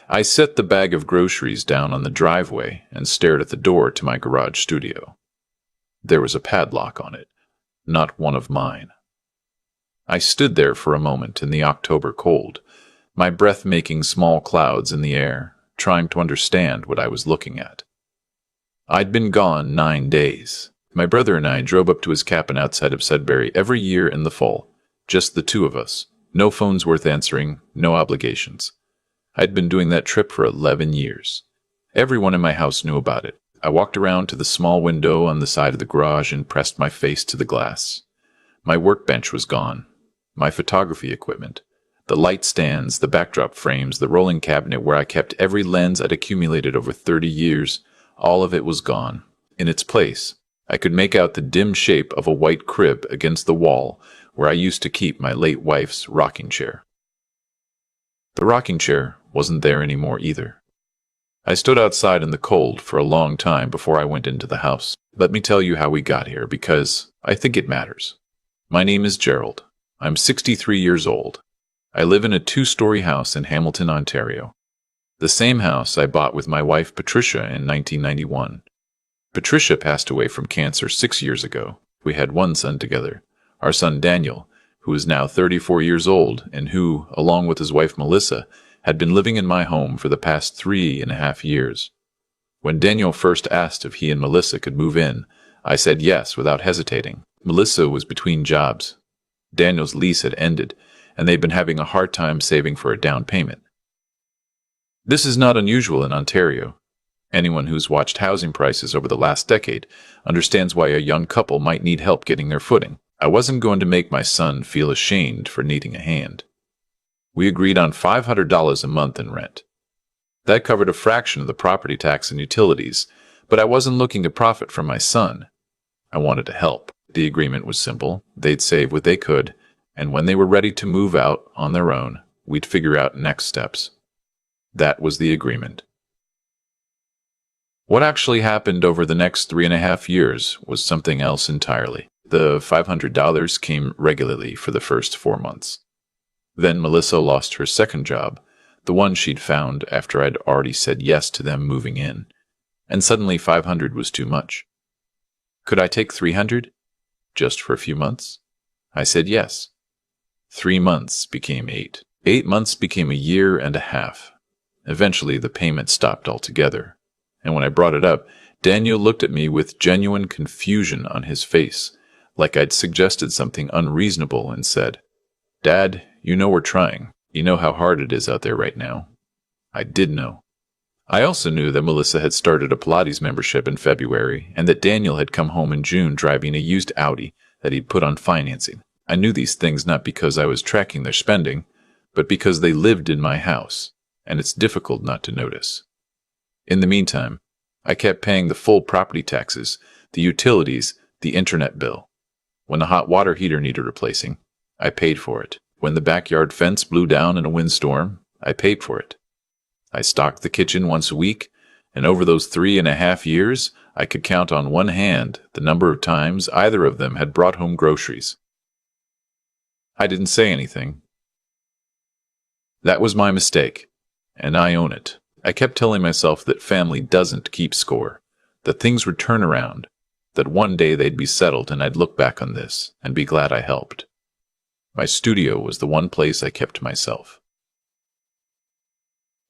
I set the bag of groceries down on the driveway and stared at the door to my garage studio. There was a padlock on it, not one of mine. I stood there for a moment in the October cold, my breath making small clouds in the air, trying to understand what I was looking at. I'd been gone 9 days. My brother and I drove up to his cabin outside of Sudbury every year in the fall, just the two of us. No phones worth answering, no obligations. I'd been doing that trip for 11 years. Everyone in my house knew about it. I walked around to the small window on the side of the garage and pressed my face to the glass. My workbench was gone. My photography equipment. The light stands, the backdrop frames, the rolling cabinet where I kept every lens I'd accumulated over 30 years. All of it was gone. In its place, I could make out the dim shape of a white crib against the wall where I used to keep my late wife's rocking chair. The rocking chair wasn't there anymore either. I stood outside in the cold for a long time before I went into the house. Let me tell you how we got here, because I think it matters. My name is Gerald. I'm 63 years old. I live in a 2-story house in Hamilton, Ontario. The same house I bought with my wife Patricia in 1991. Patricia passed away from cancer 6 years ago. We had one son together, our son Daniel, who is now 34 years old and who, along with his wife Melissa, had been living in my home for the past 3.5 years. When Daniel first asked if he and Melissa could move in, I said yes without hesitating. Melissa was between jobs. Daniel's lease had ended, and they'd been having a hard time saving for a down payment. This is not unusual in Ontario. Anyone who's watched housing prices over the last decade understands why a young couple might need help getting their footing. I wasn't going to make my son feel ashamed for needing a hand. We agreed on $500 a month in rent. That covered a fraction of the property tax and utilities, but I wasn't looking to profit from my son. I wanted to help. The agreement was simple. They'd save what they could, and when they were ready to move out on their own, we'd figure out next steps. That was the agreement. What actually happened over the next 3.5 years was something else entirely. The $500 came regularly for the first 4 months. Then Melissa lost her second job, the one she'd found after I'd already said yes to them moving in, and suddenly $500 was too much. Could I take $300? Just for a few months? I said yes. 3 months became 8. 8 months became 1.5 years. Eventually, the payment stopped altogether, and when I brought it up, Daniel looked at me with genuine confusion on his face, like I'd suggested something unreasonable, and said, "Dad, you know we're trying. You know how hard it is out there right now." I did know. I also knew that Melissa had started a Pilates membership in February, and that Daniel had come home in June driving a used Audi that he'd put on financing. I knew these things not because I was tracking their spending, but because they lived in my house, and it's difficult not to notice. In the meantime, I kept paying the full property taxes, the utilities, the internet bill. When the hot water heater needed replacing, I paid for it. When the backyard fence blew down in a windstorm, I paid for it. I stocked the kitchen once a week, and over those 3.5 years, I could count on one hand the number of times either of them had brought home groceries. I didn't say anything. That was my mistake, and I own it. I kept telling myself that family doesn't keep score, that things would turn around, that one day they'd be settled and I'd look back on this and be glad I helped. My studio was the one place I kept to myself.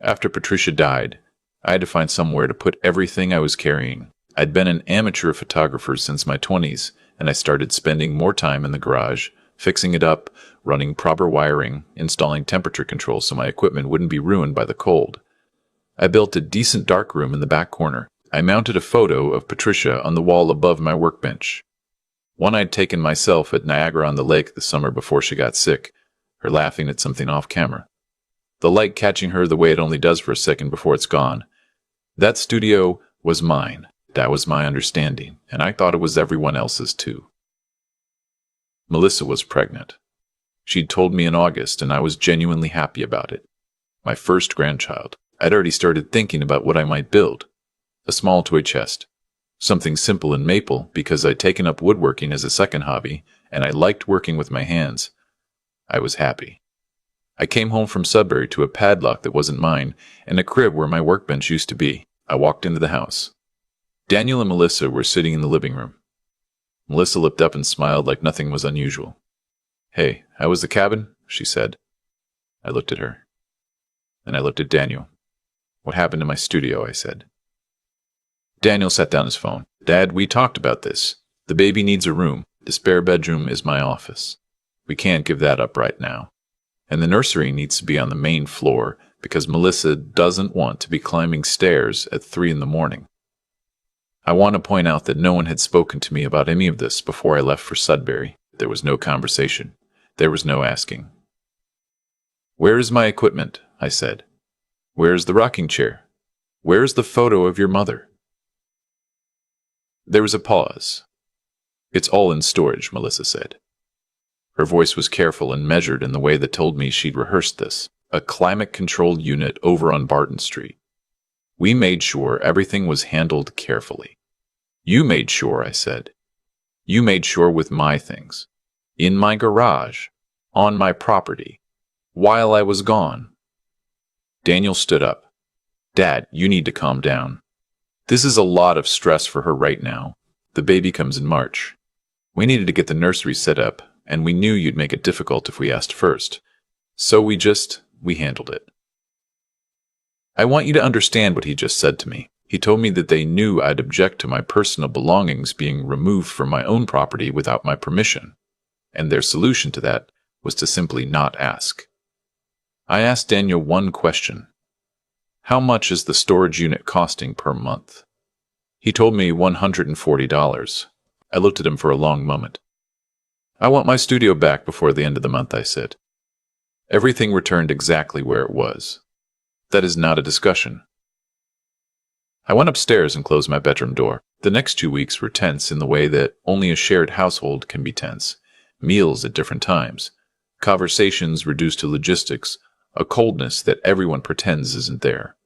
After Patricia died, I had to find somewhere to put everything I was carrying. I'd been an amateur photographer since my 20s, and I started spending more time in the garage, fixing it up, running proper wiring, installing temperature control so my equipment wouldn't be ruined by the cold. I built a decent dark room in the back corner. I mounted a photo of Patricia on the wall above my workbench. One I'd taken myself at Niagara-on-the-Lake the summer before she got sick, her laughing at something off camera. The light catching her the way it only does for a second before it's gone. That studio was mine. That was my understanding, and I thought it was everyone else's too. Melissa was pregnant. She'd told me in August, and I was genuinely happy about it. My first grandchild. I'd already started thinking about what I might build. A small toy chest. Something simple and maple because I'd taken up woodworking as a second hobby, and I liked working with my hands. I was happy. I came home from Sudbury to a padlock that wasn't mine and a crib where my workbench used to be. I walked into the house. Daniel and Melissa were sitting in the living room. Melissa looked up and smiled like nothing was unusual. "Hey, how was the cabin?" she said. I looked at her. Then I looked at Daniel. "What happened to my studio?" I said. Daniel set down his phone. "Dad, we talked about this. The baby needs a room. The spare bedroom is my office. We can't give that up right now. And the nursery needs to be on the main floor because Melissa doesn't want to be climbing stairs at 3 in the morning. I want to point out that no one had spoken to me about any of this before I left for Sudbury. There was no conversation. There was no asking. "Where is my equipment?" I said. "Where is the rocking chair? Where is the photo of your mother?" There was a pause. "It's all in storage," Melissa said. Her voice was careful and measured in the way that told me she'd rehearsed this. A climate-controlled unit over on Barton Street. We made sure everything was handled carefully. "You made sure," I said. "You made sure with my things. In my garage. On my property. While I was gone." Daniel stood up. "Dad, you need to calm down. This is a lot of stress for her right now. The baby comes in March. We needed to get the nursery set up, and we knew you'd make it difficult if we asked first. So we handled it." I want you to understand what he just said to me. He told me that they knew I'd object to my personal belongings being removed from my own property without my permission, and their solution to that was to simply not ask. I asked Daniel one question. "How much is the storage unit costing per month?" He told me $140. I looked at him for a long moment. "I want my studio back before the end of the month," I said. Everything returned exactly where it was. That is not a discussion. I went upstairs and closed my bedroom door. The next 2 weeks were tense in the way that only a shared household can be tense. Meals at different times. Conversations reduced to logistics. A coldness that everyone pretends isn't there.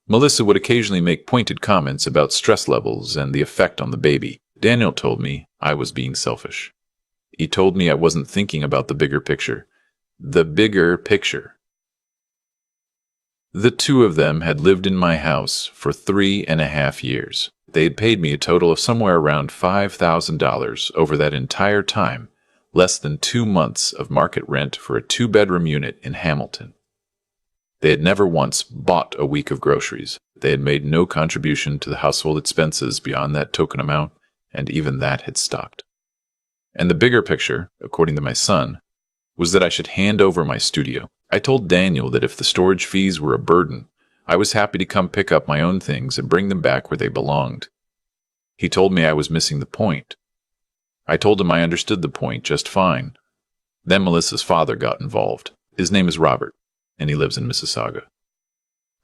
Melissa would occasionally make pointed comments about stress levels and the effect on the baby. Daniel told me I was being selfish. He told me I wasn't thinking about the bigger picture. The bigger picture. The two of them had lived in my house for 3.5 years. They had paid me a total of somewhere around $5,000 over that entire time, less than 2 months of market rent for a 2-bedroom unit in Hamilton. They had never once bought a week of groceries. They had made no contribution to the household expenses beyond that token amount, and even that had stopped. And the bigger picture, according to my son, was that I should hand over my studio. I told Daniel that if the storage fees were a burden, I was happy to come pick up my own things and bring them back where they belonged. He told me I was missing the point. I told him I understood the point just fine. Then Melissa's father got involved. His name is Robert, and he lives in Mississauga.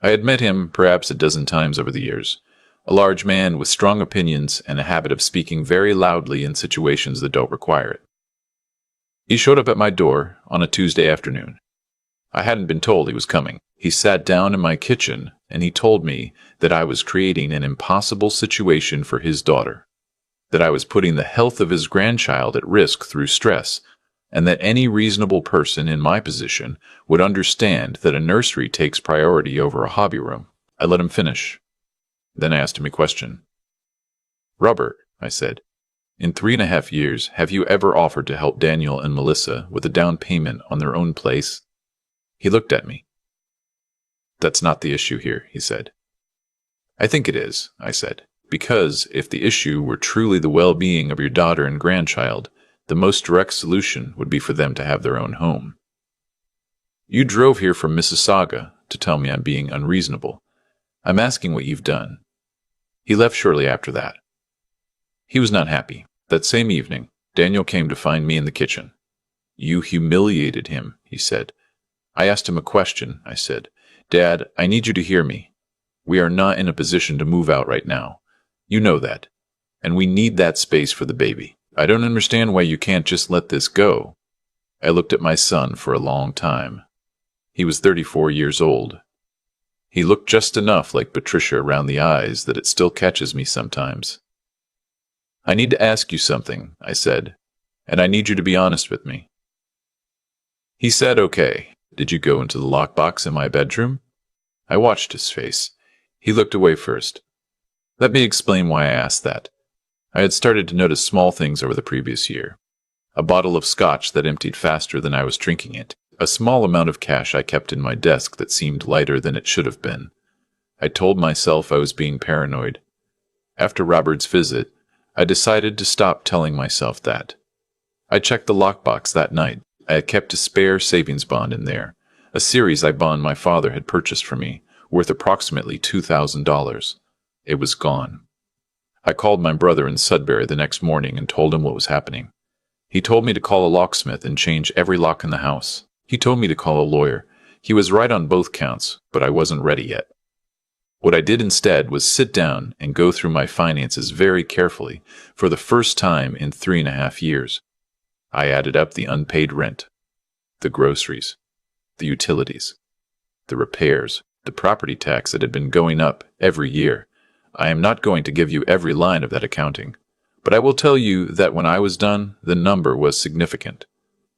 I had met him perhaps a dozen times over the years. A large man with strong opinions and a habit of speaking very loudly in situations that don't require it. He showed up at my door on a Tuesday afternoon. I hadn't been told he was coming. He sat down in my kitchen and he told me that I was creating an impossible situation for his daughter, that I was putting the health of his grandchild at risk through stress, and that any reasonable person in my position would understand that a nursery takes priority over a hobby room. I let him finish. Then I asked him a question. "Robert," I said, "in 3.5 years, have you ever offered to help Daniel and Melissa with a down payment on their own place?" He looked at me. "That's not the issue here," he said. "I think it is," I said, "because if the issue were truly the well-being of your daughter and grandchild, the most direct solution would be for them to have their own home. You drove here from Mississauga to tell me I'm being unreasonable. I'm asking what you've done." He left shortly after that. He was not happy. That same evening, Daniel came to find me in the kitchen. "You humiliated him," he said. I asked him a question. I said, "Dad, I need you to hear me. We are not in a position to move out right now. You know that. And we need that space for the baby. I don't understand why you can't just let this go." I looked at my son for a long time. He was 34 years old. He looked just enough like Patricia around the eyes that it still catches me sometimes. "I need to ask you something," I said, "and I need you to be honest with me." He said, "Okay." Did you go into the lockbox in my bedroom? I watched his face. He looked away first. Let me explain why I asked that. I had started to notice small things over the previous year. A bottle of scotch that emptied faster than I was drinking it. A small amount of cash I kept in my desk that seemed lighter than it should have been. I told myself I was being paranoid. After Robert's visit, I decided to stop telling myself that. I checked the lockbox that night. I had kept a spare savings bond in there, a series I bond my father had purchased for me, worth approximately $2,000. It was gone. I called my brother in Sudbury the next morning and told him what was happening. He told me to call a locksmith and change every lock in the house. He told me to call a lawyer. He was right on both counts, but I wasn't ready yet. What I did instead was sit down and go through my finances very carefully for the first time in 3.5 years. I added up the unpaid rent, the groceries, the utilities, the repairs, the property tax that had been going up every year. I am not going to give you every line of that accounting, but I will tell you that when I was done, the number was significant.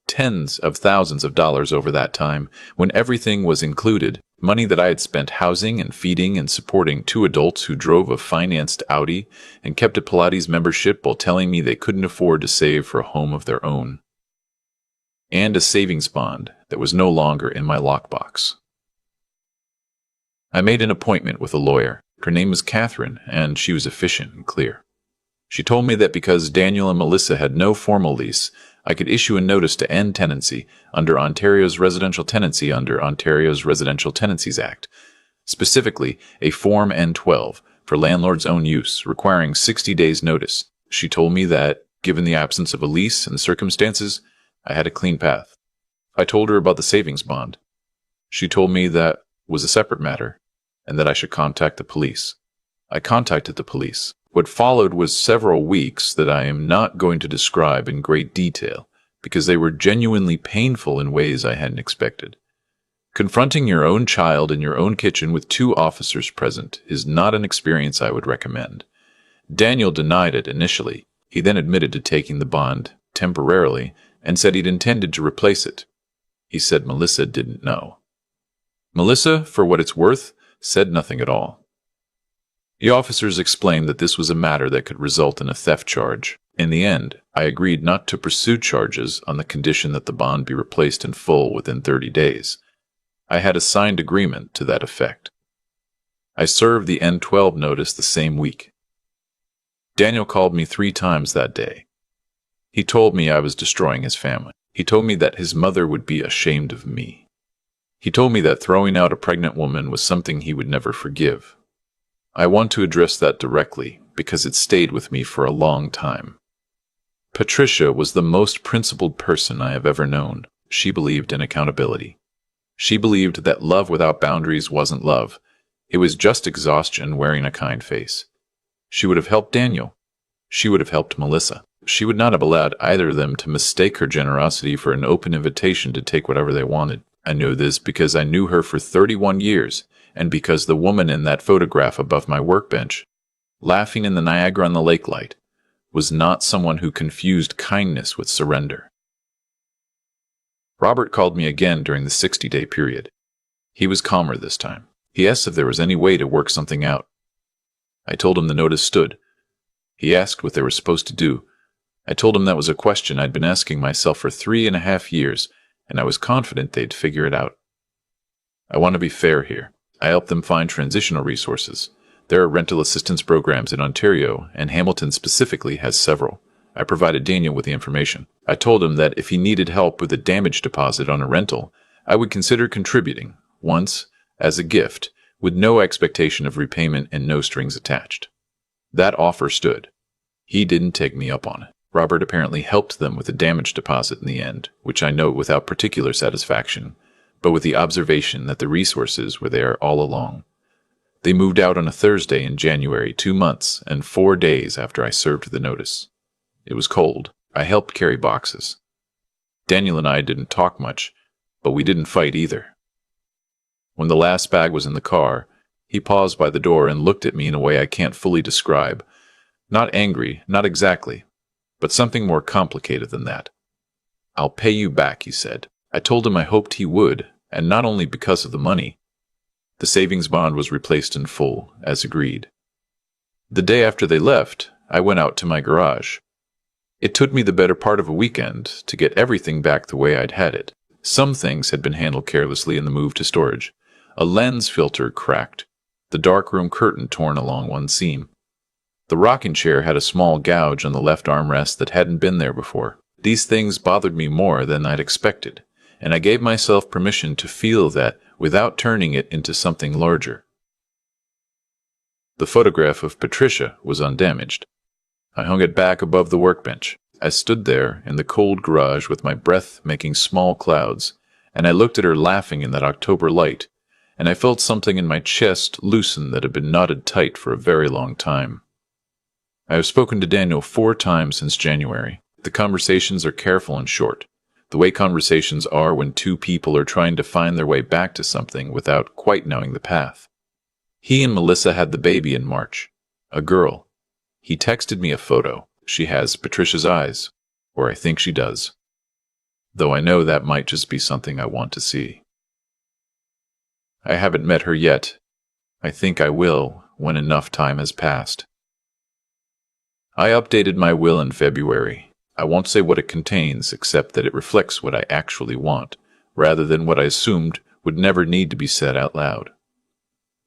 Tens of thousands of dollars over that time, when everything was included, money that I had spent housing and feeding and supporting 2 adults who drove a financed Audi and kept a Pilates membership while telling me they couldn't afford to save for a home of their own. And a savings bond that was no longer in my lockbox. I made an appointment with a lawyer. Her name was Catherine, and she was efficient and clear. She told me that because Daniel and Melissa had no formal lease, I could issue a notice to end tenancy under Ontario's Residential Tenancy under Ontario's Residential Tenancies Act, specifically a Form N12 for landlord's own use, requiring 60 days' notice. She told me that, given the absence of a lease and the circumstances, I had a clean path. I told her about the savings bond. She told me that was a separate matter, and that I should contact the police. I contacted the police. What followed was several weeks that I am not going to describe in great detail, because they were genuinely painful in ways I hadn't expected. Confronting your own child in your own kitchen with 2 officers present is not an experience I would recommend. Daniel denied it initially. He then admitted to taking the bond temporarily and said he'd intended to replace it. He said Melissa didn't know. Melissa, for what it's worth, said nothing at all. The officers explained that this was a matter that could result in a theft charge. In the end, I agreed not to pursue charges on the condition that the bond be replaced in full within 30 days. I had a signed agreement to that effect. I served the N12 notice the same week. Daniel called me 3 times that day. He told me I was destroying his family. He told me that his mother would be ashamed of me. He told me that throwing out a pregnant woman was something he would never forgive. I want to address that directly because it stayed with me for a long time. Patricia was the most principled person I have ever known. She believed in accountability. She believed that love without boundaries wasn't love. It was just exhaustion wearing a kind face. She would have helped Daniel. She would have helped Melissa. She would not have allowed either of them to mistake her generosity for an open invitation to take whatever they wanted. I know this because I knew her for 31 years, and because the woman in that photograph above my workbench, laughing in the Niagara-on-the-Lake light, was not someone who confused kindness with surrender. Robert called me again during the 60-day period. He was calmer this time. He asked if there was any way to work something out. I told him the notice stood. He asked what they were supposed to do. I told him that was a question I'd been asking myself for 3.5 years, and I was confident they'd figure it out. I want to be fair here. I helped them find transitional resources. There are rental assistance programs in Ontario, and Hamilton specifically has several. I provided Daniel with the information. I told him that if he needed help with a damage deposit on a rental, I would consider contributing, once, as a gift, with no expectation of repayment and no strings attached. That offer stood. He didn't take me up on it. Robert apparently helped them with a damage deposit in the end, which I note without particular satisfaction, but with the observation that the resources were there all along. They moved out on a Thursday in January, 2 months and 4 days after I served the notice. It was cold. I helped carry boxes. Daniel and I didn't talk much, but we didn't fight either. When the last bag was in the car, he paused by the door and looked at me in a way I can't fully describe. Not angry, not exactly, but something more complicated than that. "I'll pay you back," he said. I told him I hoped he would, and not only because of the money. The savings bond was replaced in full, as agreed. The day after they left, I went out to my garage. It took me the better part of a weekend to get everything back the way I'd had it. Some things had been handled carelessly in the move to storage. A lens filter cracked, the darkroom curtain torn along one seam. The rocking chair had a small gouge on the left armrest that hadn't been there before. These things bothered me more than I'd expected, and I gave myself permission to feel that without turning it into something larger. The photograph of Patricia was undamaged. I hung it back above the workbench. I stood there in the cold garage with my breath making small clouds, and I looked at her laughing in that October light, and I felt something in my chest loosen that had been knotted tight for a very long time. I have spoken to Daniel 4 times since January. The conversations are careful and short, the way conversations are when two people are trying to find their way back to something without quite knowing the path. He and Melissa had the baby in March, a girl. He texted me a photo. She has Patricia's eyes, or I think she does, though I know that might just be something I want to see. I haven't met her yet. I think I will when enough time has passed. I updated my will in February. I won't say what it contains, except that it reflects what I actually want, rather than what I assumed would never need to be said out loud.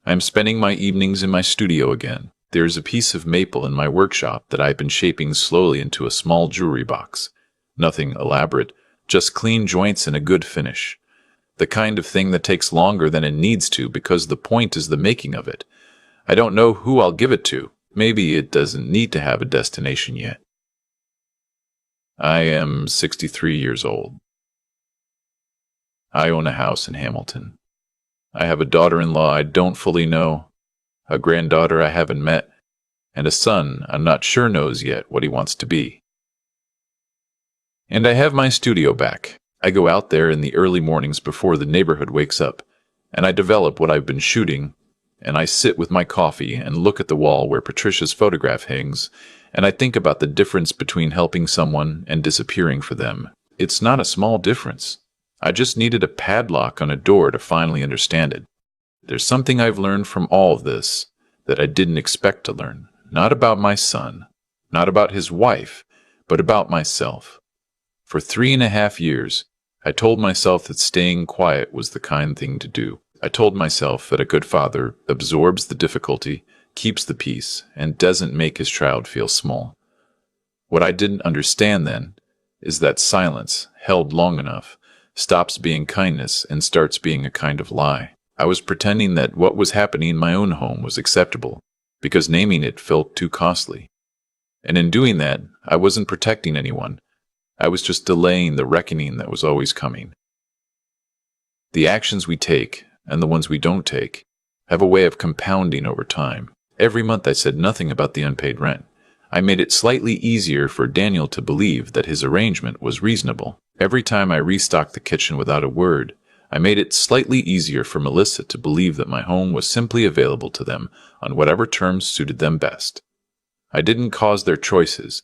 I am spending my evenings in my studio again. There is a piece of maple in my workshop that I've been shaping slowly into a small jewelry box. Nothing elaborate, just clean joints and a good finish. The kind of thing that takes longer than it needs to because the point is the making of it. I don't know who I'll give it to. Maybe it doesn't need to have a destination yet. I am 63 years old. I own a house in Hamilton. I have a daughter-in-law I don't fully know, a granddaughter I haven't met, and a son I'm not sure knows yet what he wants to be. And I have my studio back. I go out there in the early mornings before the neighborhood wakes up, and I develop what I've been shooting, and I sit with my coffee and look at the wall where Patricia's photograph hangs, and I think about the difference between helping someone and disappearing for them. It's not a small difference. I just needed a padlock on a door to finally understand it. There's something I've learned from all of this that I didn't expect to learn. Not about my son, not about his wife, but about myself. For 3.5 years, I told myself that staying quiet was the kind thing to do. I told myself that a good father absorbs the difficulty, keeps the peace, and doesn't make his child feel small. What I didn't understand then is that silence, held long enough, stops being kindness and starts being a kind of lie. I was pretending that what was happening in my own home was acceptable, because naming it felt too costly. And in doing that, I wasn't protecting anyone. I was just delaying the reckoning that was always coming. The actions we take, and the ones we don't take, have a way of compounding over time. Every month I said nothing about the unpaid rent. I made it slightly easier for Daniel to believe that his arrangement was reasonable. Every time I restocked the kitchen without a word, I made it slightly easier for Melissa to believe that my home was simply available to them on whatever terms suited them best. I didn't cause their choices,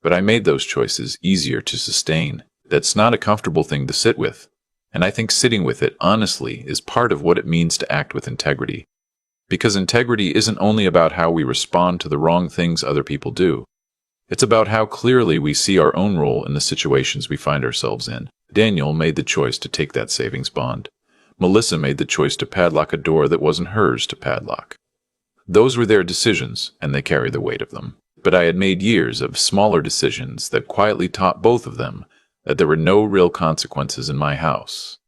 but I made those choices easier to sustain. That's not a comfortable thing to sit with, and I think sitting with it honestly is part of what it means to act with integrity. Because integrity isn't only about how we respond to the wrong things other people do. It's about how clearly we see our own role in the situations we find ourselves in. Daniel made the choice to take that savings bond. Melissa made the choice to padlock a door that wasn't hers to padlock. Those were their decisions, and they carry the weight of them. But I had made years of smaller decisions that quietly taught both of them that there were no real consequences in my house.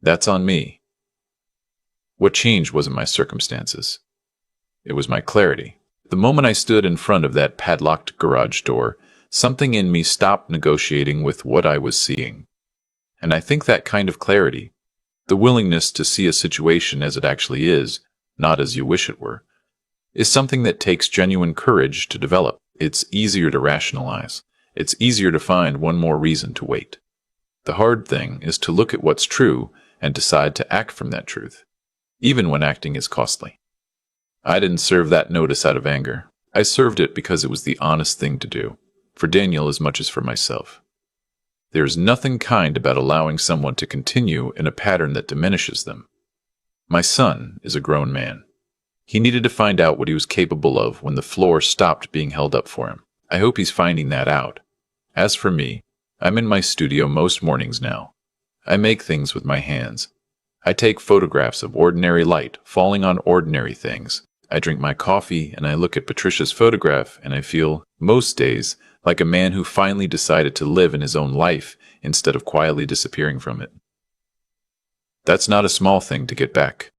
That's on me. What changed wasn't my circumstances. It was my clarity. The moment I stood in front of that padlocked garage door, something in me stopped negotiating with what I was seeing. And I think that kind of clarity, the willingness to see a situation as it actually is, not as you wish it were, is something that takes genuine courage to develop. It's easier to rationalize. It's easier to find one more reason to wait. The hard thing is to look at what's true and decide to act from that truth, even when acting is costly. I didn't serve that notice out of anger. I served it because it was the honest thing to do, for Daniel as much as for myself. There is nothing kind about allowing someone to continue in a pattern that diminishes them. My son is a grown man. He needed to find out what he was capable of when the floor stopped being held up for him. I hope he's finding that out. As for me, I'm in my studio most mornings now. I make things with my hands. I take photographs of ordinary light falling on ordinary things. I drink my coffee and I look at Patricia's photograph and I feel, most days, like a man who finally decided to live in his own life instead of quietly disappearing from it. That's not a small thing to get back.